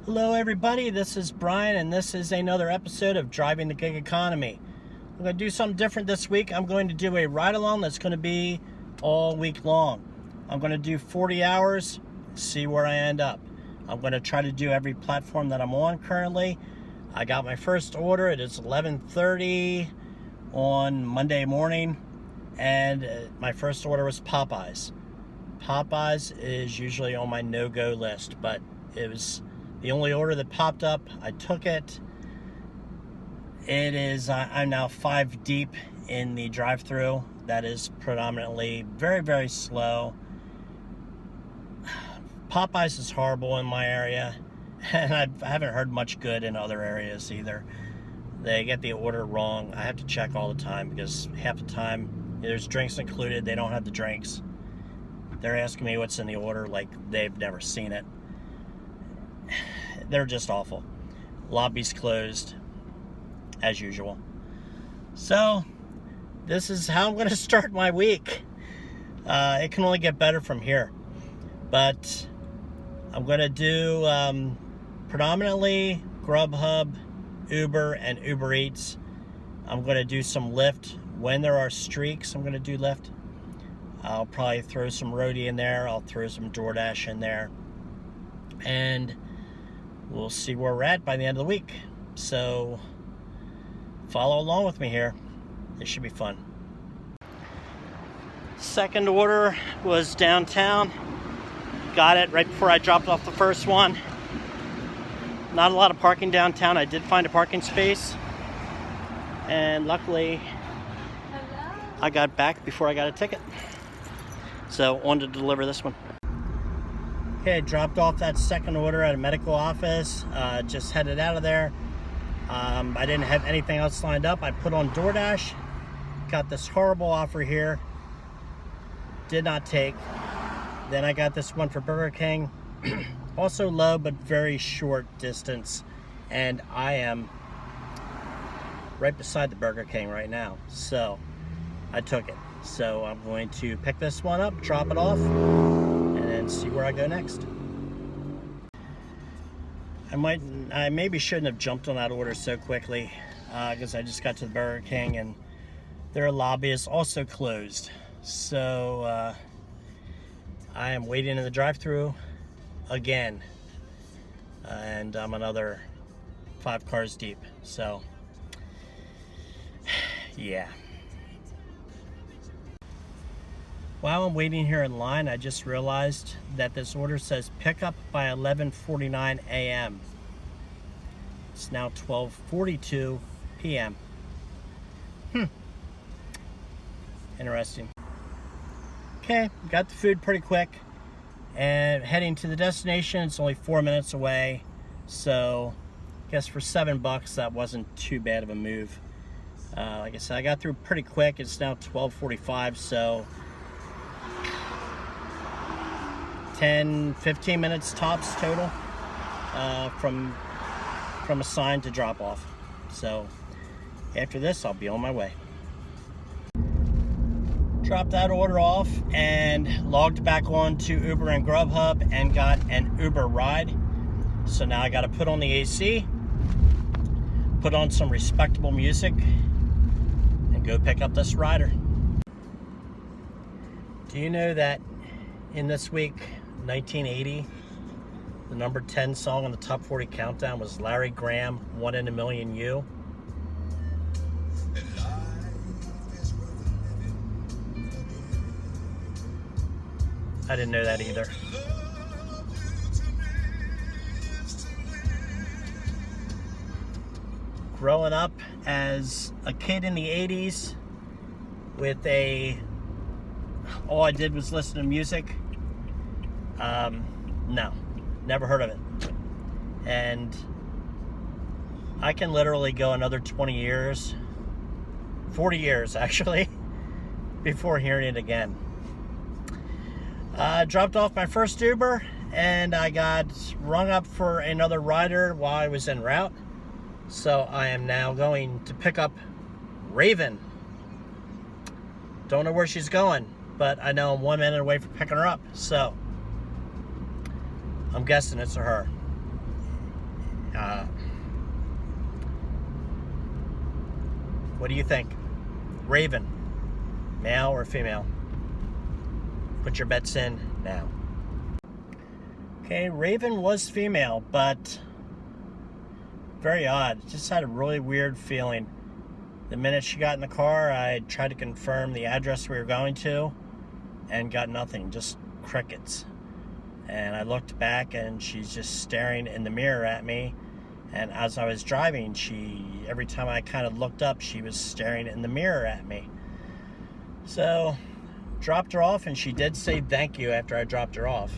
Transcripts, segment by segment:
Hello everybody, this is Brian and this is another episode of Driving the Gig Economy. I'm going to do something different this week. I'm going to do a ride-along that's going to be all week long. I'm going to do 40 hours, see where I end up. I'm going to try to do every platform that I'm on currently. I got my first order. It is 11:30 on Monday morning, and my first order was Popeyes. Popeyes is usually on my no-go list, but it was the only order that popped up. I took it. It is, I'm now 5 deep in the drive-thru. That is predominantly very, very slow. Popeyes is horrible in my area, and I haven't heard much good in other areas either. They get the order wrong. I have to check all the time because half the time there's drinks included. They don't have the drinks. They're asking me what's in the order like they've never seen it. They're just awful. Lobby's closed, as usual. So, this is how I'm going to start my week. It can only get better from here. But I'm going to do predominantly Grubhub, Uber, and Uber Eats. I'm going to do some Lyft. When there are streaks, I'm going to do Lyft. I'll probably throw some Roadie in there. I'll throw some DoorDash in there. And we'll see where we're at by the end of the week. So follow along with me here. It should be fun. Second order was downtown. Got it right before I dropped off the first one. Not a lot of parking downtown. I did find a parking space. And luckily, I got back before I got a ticket. So wanted to deliver this one. Okay, dropped off that second order at a medical office. Just headed out of there. I didn't have anything else lined up. I put on DoorDash. Got this horrible offer here. Did not take. Then I got this one for Burger King. Also low, but very short distance. And I am right beside the Burger King right now. So I took it. So I'm going to pick this one up, drop it off, and see where I go next. I maybe shouldn't have jumped on that order so quickly because I just got to the Burger King and their lobby is also closed. So I am waiting in the drive-thru again, and I'm another 5 cars deep. So yeah. While I'm waiting here in line, I just realized that this order says pick up by 11:49 a.m. It's now 12:42 p.m. Interesting. Okay, got the food pretty quick. And heading to the destination, it's only 4 minutes away. So, I guess for $7, that wasn't too bad of a move. Like I said, I got through pretty quick. It's now 12:45, so 10-15 minutes tops total from assign to drop off. So after this, I'll be on my way. Dropped that order off and logged back on to Uber and Grubhub and got an Uber ride. So now I got to put on the AC, put on some respectable music, and go pick up this rider. Do you know that in this week, 1980, the number 10 song on the top 40 countdown was Larry Graham, One in a Million You? I didn't know that either. Growing up as a kid in the 80s with all I did was listen to music. No, never heard of it. And I can literally go another 20 years, 40 years actually, before hearing it again. Dropped off my first Uber and I got rung up for another rider while I was en route. So I am now going to pick up Raven. Don't know where she's going, but I know I'm 1 minute away from picking her up. So I'm guessing it's her. What do you think? Raven, male or female? Put your bets in now. Okay, Raven was female, but very odd. Just had a really weird feeling. The minute she got in the car, I tried to confirm the address we were going to and got nothing, just crickets. And I looked back and she's just staring in the mirror at me. And as I was driving, every time I kind of looked up, she was staring in the mirror at me. So, dropped her off, and she did say thank you after I dropped her off.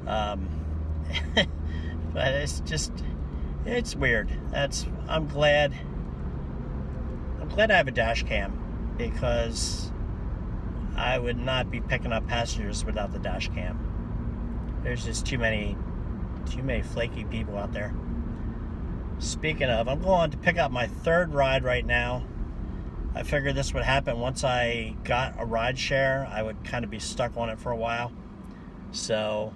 But it's weird. I'm glad I have a dash cam, because I would not be picking up passengers without the dash cam. There's just too many flaky people out there. Speaking of, I'm going to pick up my third ride right now. I figured this would happen once I got a ride share. I would kind of be stuck on it for a while. So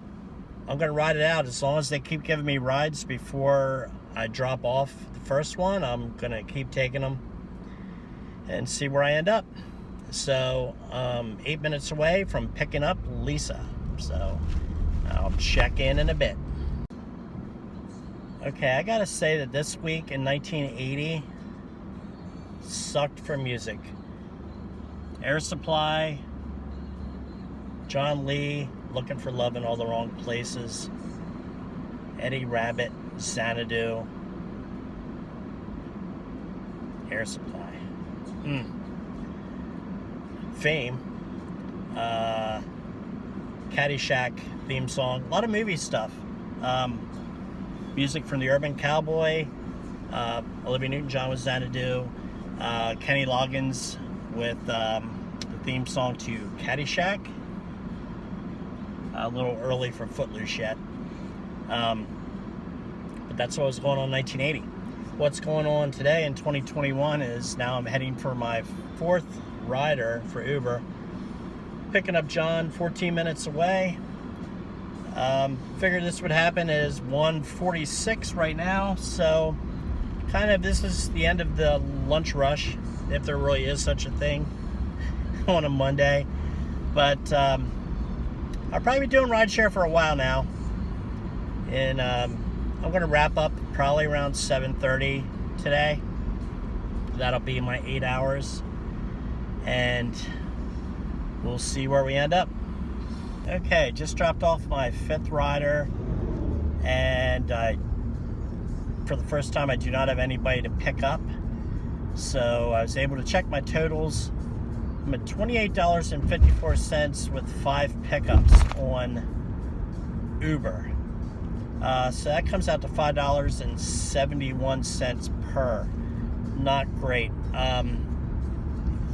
I'm going to ride it out. As long as they keep giving me rides before I drop off the first one, I'm going to keep taking them and see where I end up. So 8 minutes away from picking up Lisa. So I'll check in a bit. Okay, I gotta say that this week in 1980 sucked for music. Air Supply, John Lee, Looking for Love in All the Wrong Places, Eddie Rabbitt, Xanadu, Air Supply. Fame, Caddyshack theme song, a lot of movie stuff. Music from the Urban Cowboy, Olivia Newton-John with Xanadu, Kenny Loggins with the theme song to Caddyshack. A little early for Footloose yet. But that's what was going on in 1980. What's going on today in 2021 is now I'm heading for my fourth rider for Uber. Picking up John 14 minutes away. Figured this would happen. It is 1:46 right now, so kind of this is the end of the lunch rush, if there really is such a thing on a Monday. But I'll probably be doing rideshare for a while now, and I'm going to wrap up probably around 7:30 today. That'll be my 8 hours, and we'll see where we end up. Okay, just dropped off my fifth rider, and for the first time I do not have anybody to pick up, so I was able to check my totals. I'm at $28.54 with 5 pickups on Uber, so that comes out to $5.71 per. Not great.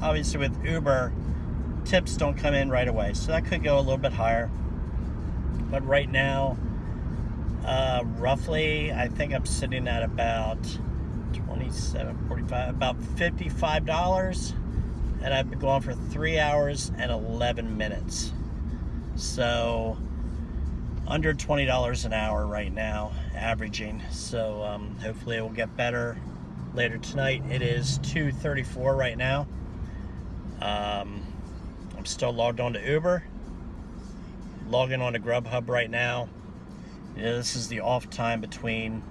Obviously with Uber, tips don't come in right away, so that could go a little bit higher. But right now, roughly, I think I'm sitting at about $27.45, about $55, and I've been going for 3 hours and 11 minutes. So under $20 an hour right now, averaging. So hopefully it will get better later tonight. It is 2:34 right now. I'm still logged on to Uber, logging on to Grubhub right now. Yeah, this is the off time between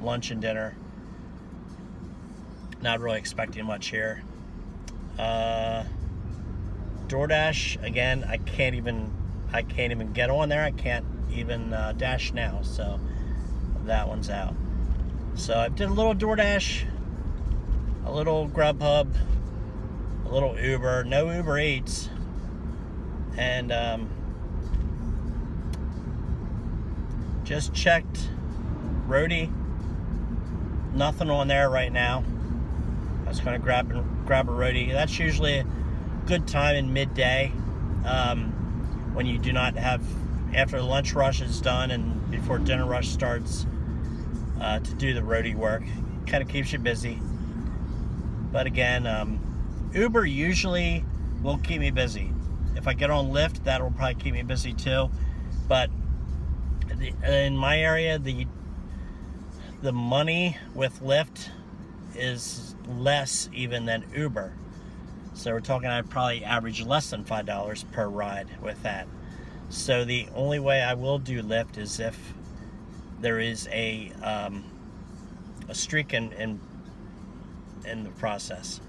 lunch and dinner. Not really expecting much here. DoorDash, again, I can't even get on there. I can't even dash now, so that one's out. So I did a little DoorDash, a little Grubhub, a little Uber, no Uber Eats, and just checked Roadie. Nothing on there right now. I was going to grab a Roadie. That's usually a good time in midday, when you do not have, after the lunch rush is done and before dinner rush starts, to do the Roadie work. Kind of keeps you busy. But again, Uber usually will keep me busy. If I get on Lyft, that will probably keep me busy too. But in my area, the the money with Lyft is less even than Uber. So we're talking, I'd probably average less than $5 per ride with that. So the only way I will do Lyft is if there is a streak in the process,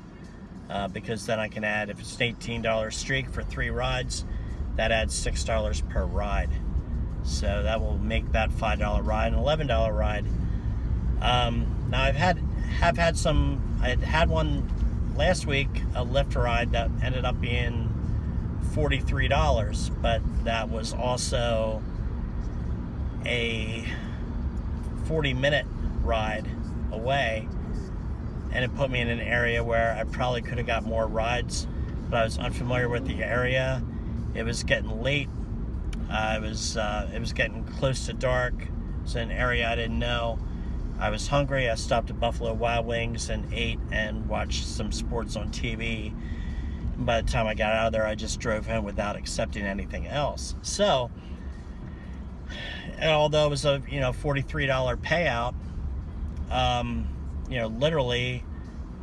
because then I can add, if it's an $18 streak for 3 rides, that adds $6 per ride. So that will make that $5 ride an $11 ride. Now I had one last week, a Lyft ride that ended up being $43, but that was also a 40-minute ride away, and it put me in an area where I probably could have got more rides, but I was unfamiliar with the area. It was getting late. It was getting close to dark. It's an area I didn't know. I was hungry. I stopped at Buffalo Wild Wings and ate and watched some sports on TV. By the time I got out of there, I just drove home without accepting anything else. So, and although it was a $43 payout, literally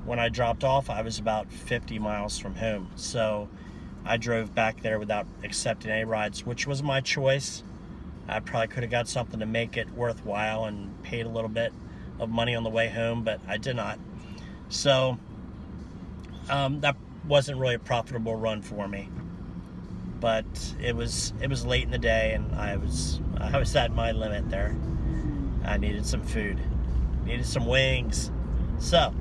when I dropped off, I was about 50 miles from home. So I drove back there without accepting any rides, which was my choice. I probably could have got something to make it worthwhile and paid a little bit of money on the way home, but I did not. So that wasn't really a profitable run for me. But it was late in the day, and I was at my limit there. I needed some food, needed some wings. So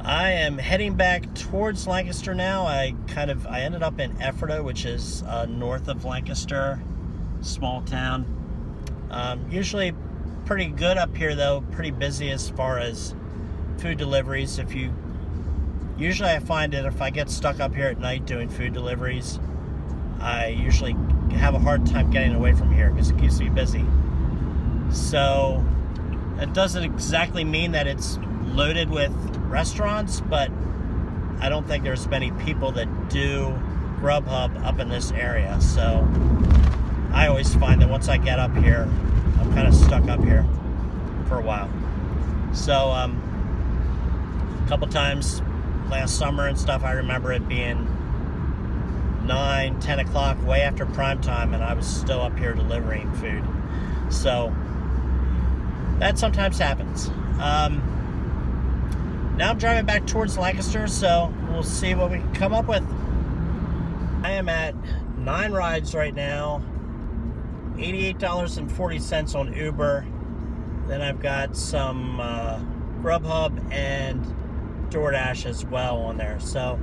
I am heading back towards Lancaster now. I ended up in Ephrata, which is north of Lancaster, small town. Usually pretty good up here though, pretty busy as far as food deliveries. Usually I find that if I get stuck up here at night doing food deliveries, I usually have a hard time getting away from here because it keeps me busy. So it doesn't exactly mean that it's loaded with restaurants, but I don't think there's many people that do Grubhub up in this area. So I always find that once I get up here, I'm kind of stuck up here for a while. So a couple times last summer and stuff, I remember it being 9, 10 o'clock, way after prime time, and I was still up here delivering food. So that sometimes happens. Now I'm driving back towards Lancaster, so we'll see what we can come up with. I am at 9 rides right now, $88.40 on Uber. Then I've got some Grubhub and DoorDash as well on there. So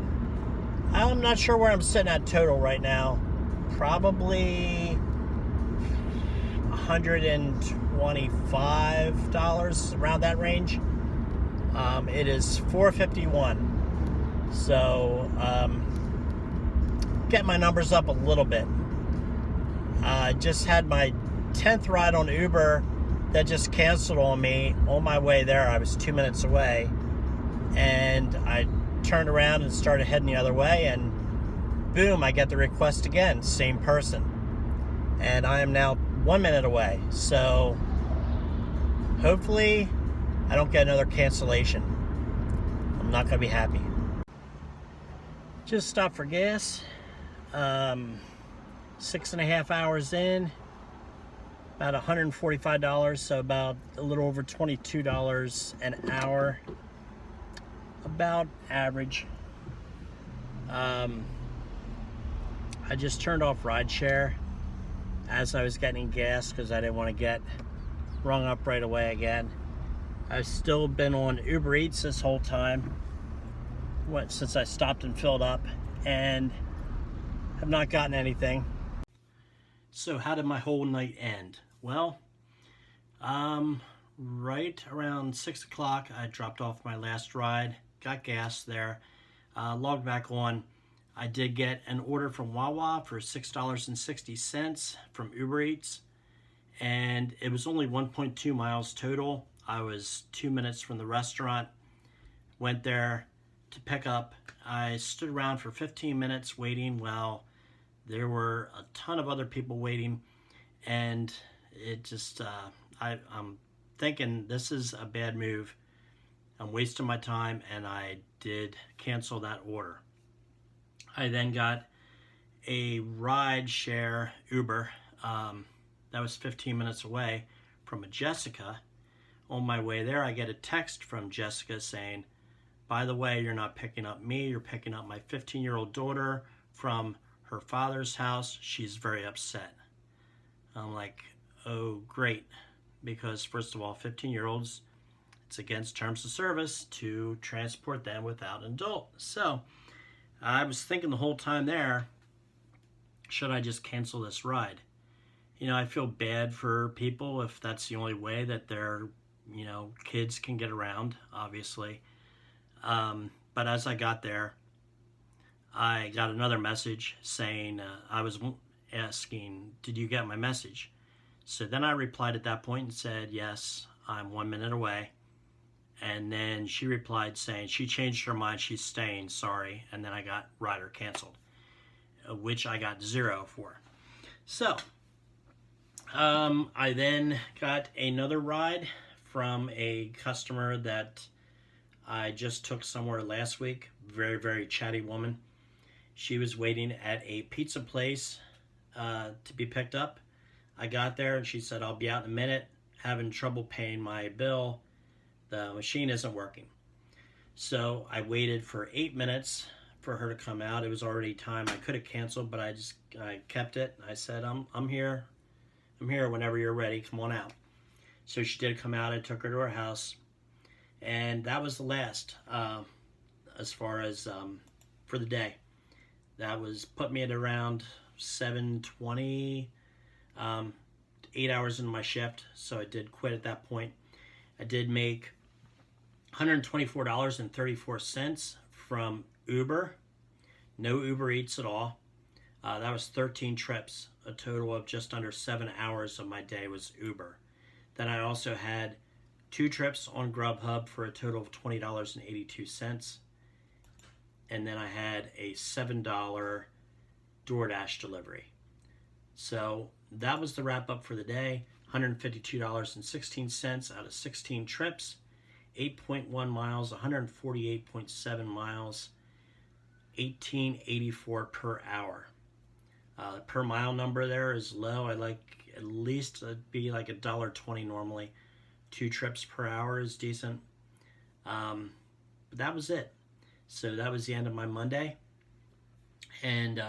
I'm not sure where I'm sitting at total right now. Probably $125, around that range. It is 4:51. So get my numbers up a little bit. I just had my 10th ride on Uber that just canceled on me on my way there. I was 2 minutes away, and I turned around and started heading the other way, and boom, I get the request again, same person. And I am now 1 minute away. So hopefully I don't get another cancellation. I'm not gonna be happy. Just stopped for gas. 6.5 hours in, about $145, so about a little over $22 an hour, about average. I just turned off rideshare as I was getting gas because I didn't want to get rung up right away again. I've still been on Uber Eats this whole time, since I stopped and filled up, and have not gotten anything. So how did my whole night end? Well, right around 6 o'clock, I dropped off my last ride, got gas there, logged back on. I did get an order from Wawa for $6.60 from Uber Eats, and it was only 1.2 miles total. I was 2 minutes from the restaurant, went there to pick up. I stood around for 15 minutes waiting while there were a ton of other people waiting, and it just, I'm thinking this is a bad move. I'm wasting my time, and I did cancel that order. I then got a ride share Uber that was 15 minutes away from a Jessica. On my way there, I get a text from Jessica saying, by the way, you're not picking up me, you're picking up my 15-year-old daughter from her father's house. She's very upset. I'm like, oh, great. Because first of all, 15-year-olds, it's against terms of service to transport them without an adult. So I was thinking the whole time there, should I just cancel this ride? You know, I feel bad for people if that's the only way that their, kids can get around, obviously. But as I got there, I got another message saying, I was asking, did you get my message? So then I replied at that point and said, yes, I'm 1 minute away. And then she replied saying she changed her mind, she's staying, sorry. And then I got rider canceled, which I got 0 for. So I then got another ride from a customer that I just took somewhere last week. Very, very chatty woman. She was waiting at a pizza place to be picked up. I got there and she said, I'll be out in a minute, having trouble paying my bill. The machine isn't working. So I waited for 8 minutes for her to come out. It was already time. I could have canceled, but I kept it. I said, I'm here. I'm here whenever you're ready. Come on out. So she did come out. I took her to her house. And that was the last as far as for the day. That was put me at around 7:20, 8 hours into my shift. So I did quit at that point. I did make $124.34 from Uber. No Uber Eats at all. That was 13 trips. A total of just under 7 hours of my day was Uber. Then I also had 2 trips on Grubhub for a total of $20.82. And then I had a $7 DoorDash delivery. So that was the wrap up for the day. $152.16 out of 16 trips, 8.1 miles, 148.7 miles, $18.84 per hour. Per mile number there is low. I like at least it'd be like $1.20 normally. 2 trips per hour is decent. But that was it. So that was the end of my Monday. And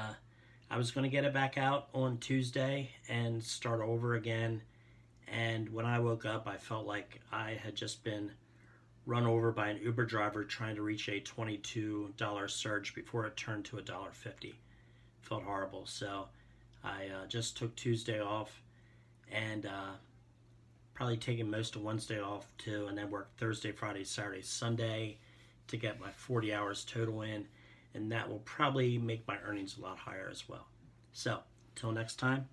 I was going to get it back out on Tuesday and start over again. And when I woke up, I felt like I had just been run over by an Uber driver trying to reach a $22 surge before it turned to $1.50. Felt horrible. So I just took Tuesday off and probably taking most of Wednesday off too, and then worked Thursday, Friday, Saturday, Sunday to get my 40 hours total in, and that will probably make my earnings a lot higher as well. So, until next time,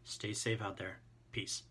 stay safe out there. Peace.